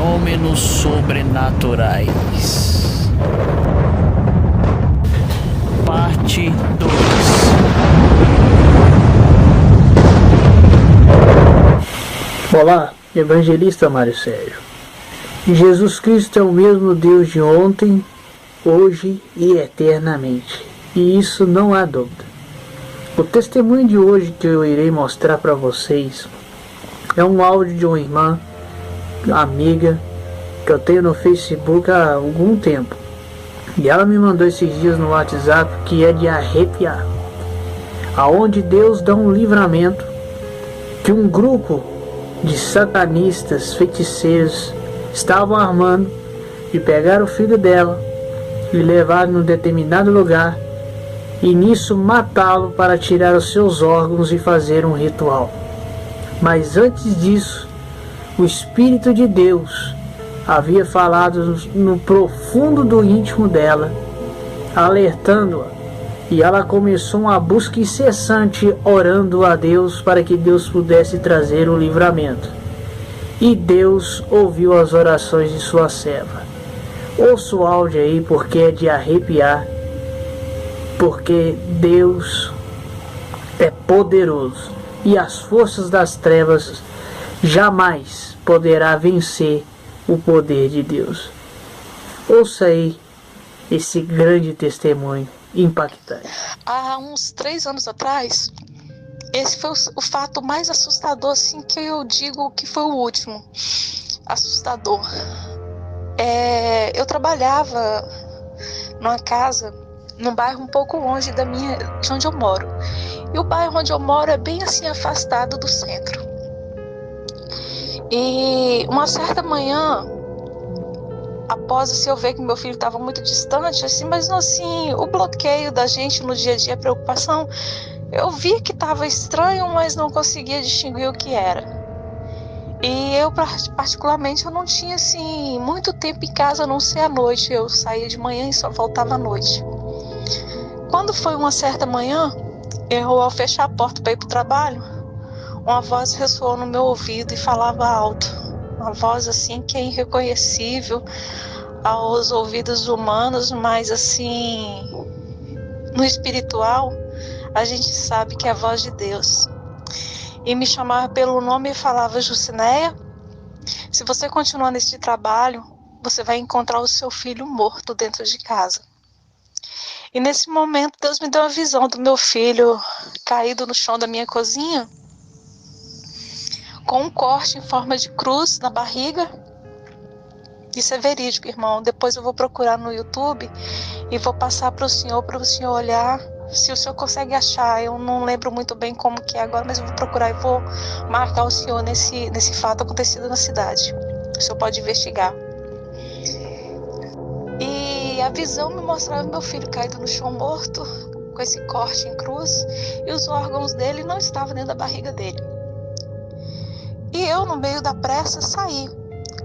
fenômenos sobrenaturais. Parte 2. Olá, evangelista Mário Sérgio. Jesus Cristo é o mesmo Deus de ontem, hoje e eternamente. E isso não há dúvida. O testemunho de hoje que eu irei mostrar para vocês é um áudio de uma irmã, amiga, que eu tenho no Facebook há algum tempo. E ela me mandou esses dias no WhatsApp que é de arrepiar. Aonde Deus dá um livramento que um grupo de satanistas, feiticeiros, estavam armando de pegar o filho dela e levar num determinado lugar e nisso matá-lo para tirar os seus órgãos e fazer um ritual. Mas antes disso, o Espírito de Deus havia falado no profundo do íntimo dela, alertando-a, e ela começou uma busca incessante, orando a Deus para que Deus pudesse trazer o livramento. E Deus ouviu as orações de sua serva. Ouça o áudio aí porque é de arrepiar, porque Deus é poderoso e as forças das trevas jamais poderá vencer o poder de Deus. Ouça aí esse grande testemunho impactante. Há uns 3 anos atrás, esse foi o fato mais assustador, assim, que eu digo que foi o último. Assustador. Eu trabalhava numa casa, num bairro um pouco longe de onde eu moro. E o bairro onde eu moro é bem assim, afastado do centro. E uma certa manhã, após assim, eu ver que meu filho estava muito distante, assim, mas assim, o bloqueio da gente no dia a dia, a preocupação, eu via que estava estranho, mas não conseguia distinguir o que era. E eu, particularmente, eu não tinha assim, muito tempo em casa, a não ser à noite. Eu saía de manhã e só voltava à noite. Quando foi uma certa manhã, ao fechar a porta para ir para o trabalho, uma voz ressoou no meu ouvido e falava alto. Uma voz assim que é irreconhecível aos ouvidos humanos, mas assim, no espiritual, a gente sabe que é a voz de Deus. E me chamava pelo nome e falava: Jucinéia, se você continuar nesse trabalho, você vai encontrar o seu filho morto dentro de casa. E nesse momento, Deus me deu a visão do meu filho caído no chão da minha cozinha, com um corte em forma de cruz na barriga. Isso é verídico, irmão. Depois eu vou procurar no YouTube e vou passar para o senhor olhar, se o senhor consegue achar. Eu não lembro muito bem como que é agora, mas eu vou procurar e vou marcar o senhor nesse fato acontecido na cidade. O senhor pode investigar. E a visão me mostrava meu filho caído no chão morto, com esse corte em cruz, e os órgãos dele não estavam dentro da barriga dele. E eu, no meio da pressa, saí.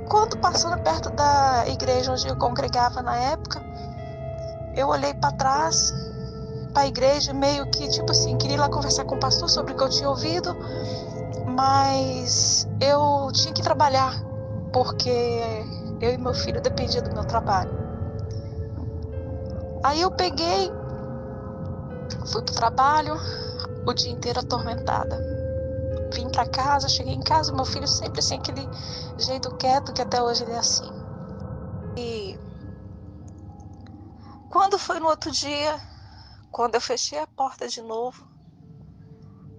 Quando passando perto da igreja onde eu congregava na época, eu olhei para trás, para a igreja, meio que, tipo assim, queria ir lá conversar com o pastor sobre o que eu tinha ouvido, mas eu tinha que trabalhar, porque eu e meu filho dependiam do meu trabalho. Aí eu peguei, fui pro trabalho, o dia inteiro atormentada. Vim para casa, cheguei em casa, meu filho sempre assim, aquele jeito quieto, que até hoje ele é assim. E quando foi no outro dia, quando eu fechei a porta de novo,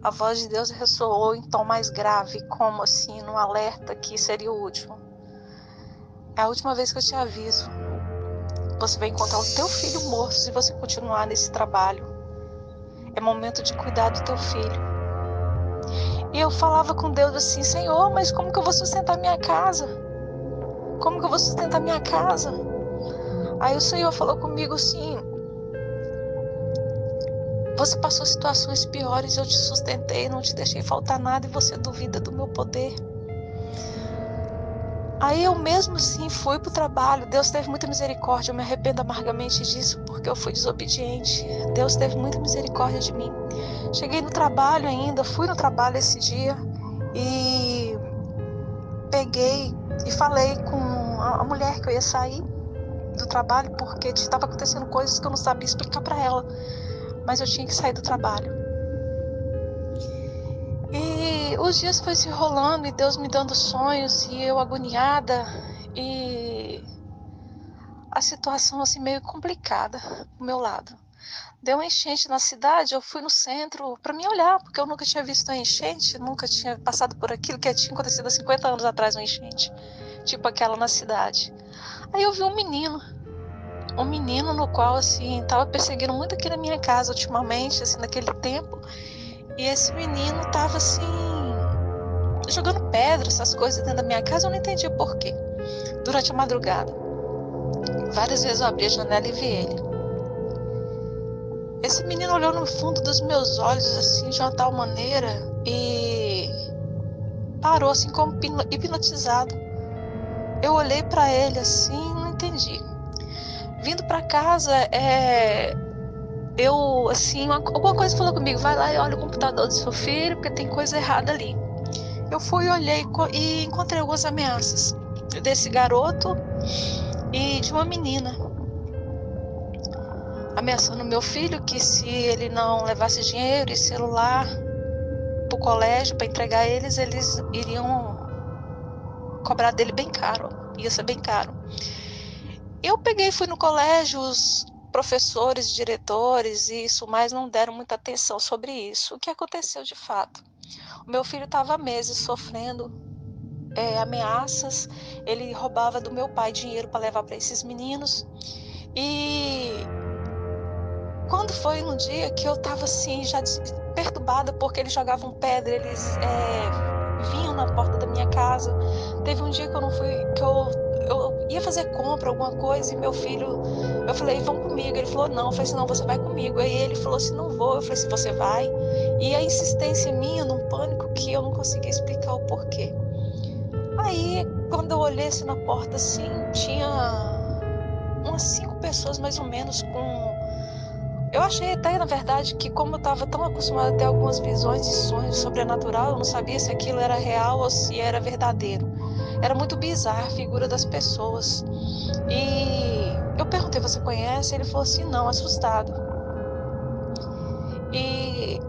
a voz de Deus ressoou em tom mais grave, como assim, num alerta que seria o último. É a última vez que eu te aviso. Você vai encontrar o teu filho morto se você continuar nesse trabalho. É momento de cuidar do teu filho. E eu falava com Deus assim: Senhor, mas como que eu vou sustentar minha casa? Como que eu vou sustentar minha casa? Aí o Senhor falou comigo assim: você passou situações piores, eu te sustentei, não te deixei faltar nada e você duvida do meu poder. Aí eu mesmo assim fui pro trabalho. Deus teve muita misericórdia, eu me arrependo amargamente disso porque eu fui desobediente. Deus teve muita misericórdia de mim. Cheguei no trabalho ainda, fui no trabalho esse dia e peguei e falei com a mulher que eu ia sair do trabalho, porque estava acontecendo coisas que eu não sabia explicar para ela, mas eu tinha que sair do trabalho. E os dias foi se enrolando e Deus me dando sonhos e eu agoniada e a situação assim meio complicada do meu lado. Deu uma enchente na cidade, eu fui no centro para me olhar, porque eu nunca tinha visto uma enchente, nunca tinha passado por aquilo que tinha acontecido há 50 anos atrás, uma enchente, tipo aquela na cidade. Aí eu vi um menino no qual assim estava perseguindo muito aqui na minha casa ultimamente, assim naquele tempo, e esse menino estava assim jogando pedra, essas coisas dentro da minha casa, eu não entendi por quê. Durante a madrugada, várias vezes eu abri a janela e vi ele. Esse menino olhou no fundo dos meus olhos, assim, de uma tal maneira, e parou, assim, como hipnotizado. Eu olhei para ele, assim, não entendi. Vindo para casa, eu, assim, alguma coisa falou comigo, vai lá e olha o computador do seu filho, porque tem coisa errada ali. Eu fui, olhei e encontrei algumas ameaças desse garoto e de uma menina, ameaçando meu filho que se ele não levasse dinheiro e celular pro colégio para entregar eles iriam cobrar dele bem caro, ia ser bem caro. Eu peguei e fui no colégio, os professores, diretores e isso mais não deram muita atenção sobre isso. O que aconteceu de fato? O meu filho estava há meses sofrendo ameaças, ele roubava do meu pai dinheiro para levar para esses meninos e quando foi no dia que eu estava assim, já perturbada porque eles jogavam pedra, eles vinham na porta da minha casa. Teve um dia que eu não fui, que eu ia fazer compra, alguma coisa, e meu filho, eu falei, vão comigo. Ele falou, não. Eu falei assim, não, você vai comigo. Aí ele falou assim, não vou. Eu falei assim, você vai. E a insistência minha, num pânico que eu não conseguia explicar o porquê. Aí, quando eu olhei assim na porta, assim, tinha umas 5 pessoas mais ou menos com. Eu achei até, na verdade, que como eu estava tão acostumada a ter algumas visões e sonhos sobrenatural, eu não sabia se aquilo era real ou se era verdadeiro. Era muito bizarra a figura das pessoas. E eu perguntei, você conhece? Ele falou assim, não, assustado. E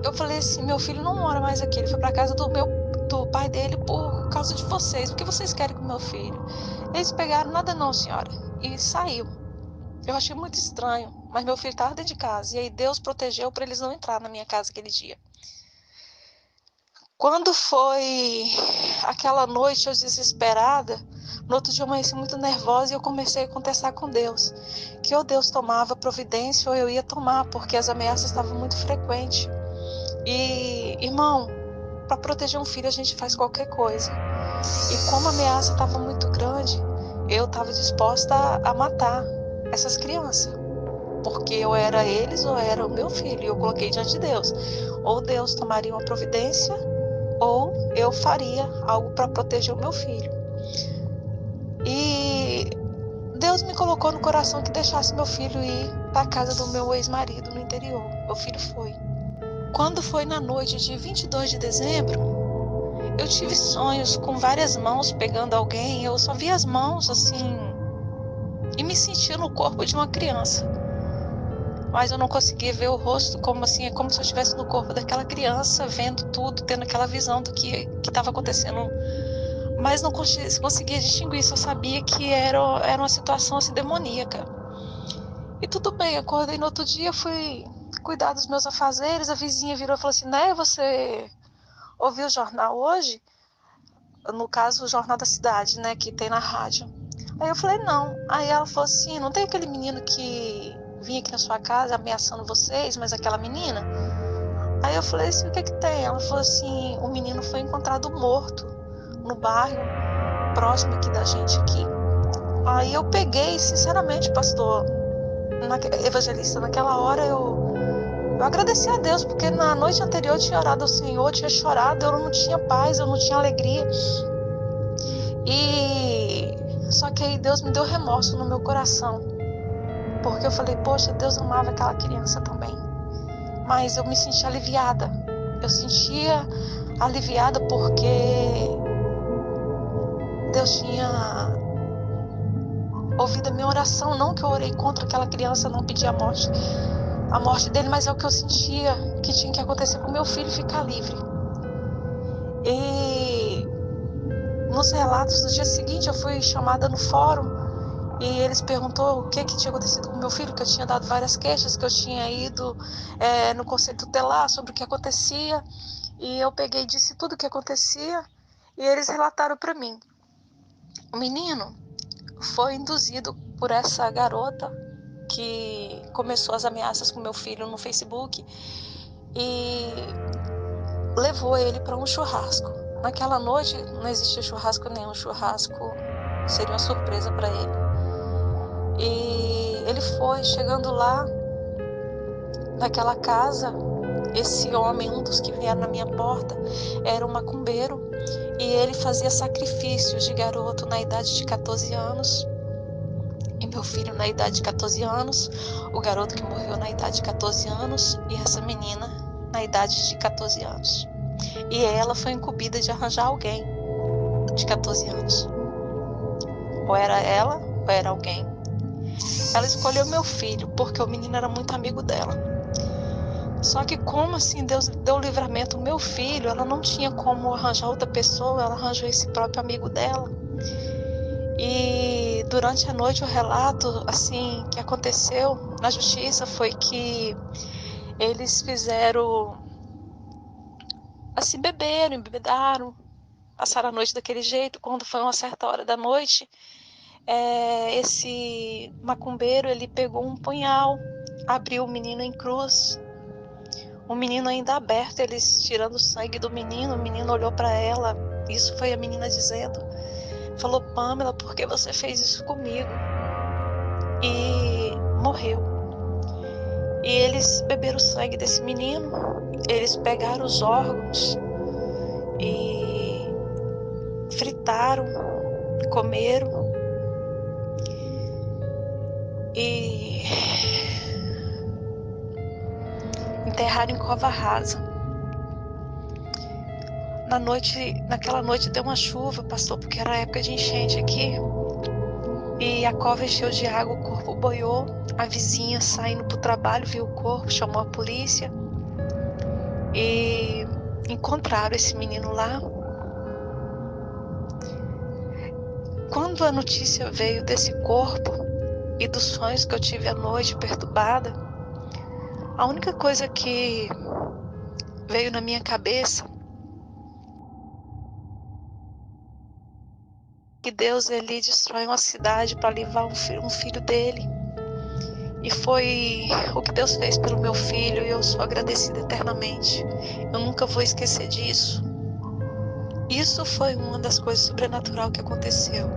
eu falei assim, meu filho não mora mais aqui, ele foi para casa do pai dele por causa de vocês. O que vocês querem com meu filho? Eles pegaram, nada não, senhora. E saiu. Eu achei muito estranho, mas meu filho estava dentro de casa. E aí Deus protegeu para eles não entrar na minha casa aquele dia. Quando foi aquela noite, eu desesperada, no outro dia eu amanheci muito nervosa e eu comecei a contestar com Deus. Que ou Deus tomava providência ou eu ia tomar, porque as ameaças estavam muito frequentes. E, irmão, para proteger um filho a gente faz qualquer coisa. E como a ameaça estava muito grande, eu estava disposta a matar essas crianças. Porque eu era eles ou era o meu filho. E eu coloquei diante de Deus. Ou Deus tomaria uma providência, ou eu faria algo para proteger o meu filho. E Deus me colocou no coração que deixasse meu filho ir para a casa do meu ex-marido no interior. Meu filho foi. Quando foi na noite de 22 de dezembro, eu tive sonhos com várias mãos pegando alguém. Eu só vi as mãos assim e me sentia no corpo de uma criança. Mas eu não conseguia ver o rosto, como assim, é como se eu estivesse no corpo daquela criança, vendo tudo, tendo aquela visão do que estava acontecendo. Mas não conseguia distinguir, só sabia que era uma situação assim demoníaca. E tudo bem, acordei no outro dia, fui cuidar dos meus afazeres, a vizinha virou e falou assim, né, você ouviu o jornal hoje? No caso, o Jornal da Cidade, né, que tem na rádio. Aí eu falei, não. Aí ela falou assim, não tem aquele menino que vinha aqui na sua casa ameaçando vocês, mas aquela menina? Aí eu falei assim, o que que tem? Ela falou assim, o menino foi encontrado morto no bairro próximo aqui da gente aqui. Aí eu peguei, sinceramente, pastor, evangelista, naquela hora eu agradeci a Deus, porque na noite anterior eu tinha orado ao Senhor, eu tinha chorado, eu não tinha paz, eu não tinha alegria. E só que aí Deus me deu remorso no meu coração, porque eu falei, poxa, Deus amava aquela criança também. Mas eu me sentia aliviada. Eu sentia aliviada porque Deus tinha ouvido a minha oração. Não que eu orei contra aquela criança, não pedi a morte dele, mas é o que eu sentia que tinha que acontecer para o meu filho ficar livre. E nos relatos do dia seguinte, eu fui chamada no fórum e eles perguntou o que tinha acontecido com meu filho, que eu tinha dado várias queixas, que eu tinha ido no conselho tutelar sobre o que acontecia, e eu peguei e disse tudo o que acontecia, e eles relataram para mim. O menino foi induzido por essa garota que começou as ameaças com meu filho no Facebook e levou ele para um churrasco. Naquela noite não existia churrasco nenhum, churrasco seria uma surpresa para ele. E ele foi, chegando lá, naquela casa, esse homem, um dos que vieram na minha porta, era um macumbeiro, e ele fazia sacrifícios de garoto na idade de 14 anos, e meu filho na idade de 14 anos, o garoto que morreu na idade de 14 anos, e essa menina na idade de 14 anos. E ela foi incumbida de arranjar alguém de 14 anos. Ou era ela, ou era alguém. Ela escolheu meu filho, porque o menino era muito amigo dela. Só que como assim Deus deu livramento ao meu filho, ela não tinha como arranjar outra pessoa, ela arranjou esse próprio amigo dela. E durante a noite o relato assim que aconteceu na justiça foi que eles fizeram assim, beberam, embebedaram, passaram a noite daquele jeito. Quando foi uma certa hora da noite, esse macumbeiro, ele pegou um punhal, abriu o menino em cruz, o menino ainda aberto, eles tirando o sangue do menino. O menino olhou para ela, isso foi a menina dizendo, falou: Pamela, por que você fez isso comigo? E morreu. E eles beberam o sangue desse menino, eles pegaram os órgãos e fritaram, comeram e enterraram em cova rasa. Naquela noite deu uma chuva, passou, porque era época de enchente aqui, e a cova encheu de água, o corpo boiou. A vizinha saindo pro trabalho viu o corpo, chamou a polícia e encontraram esse menino lá. Quando a notícia veio desse corpo e dos sonhos que eu tive à noite perturbada, a única coisa que veio na minha cabeça que Deus, ele destrói uma cidade para levar um filho dele. E foi o que Deus fez pelo meu filho, e eu sou agradecida eternamente. Eu nunca vou esquecer disso. Isso foi uma das coisas sobrenaturais que aconteceu.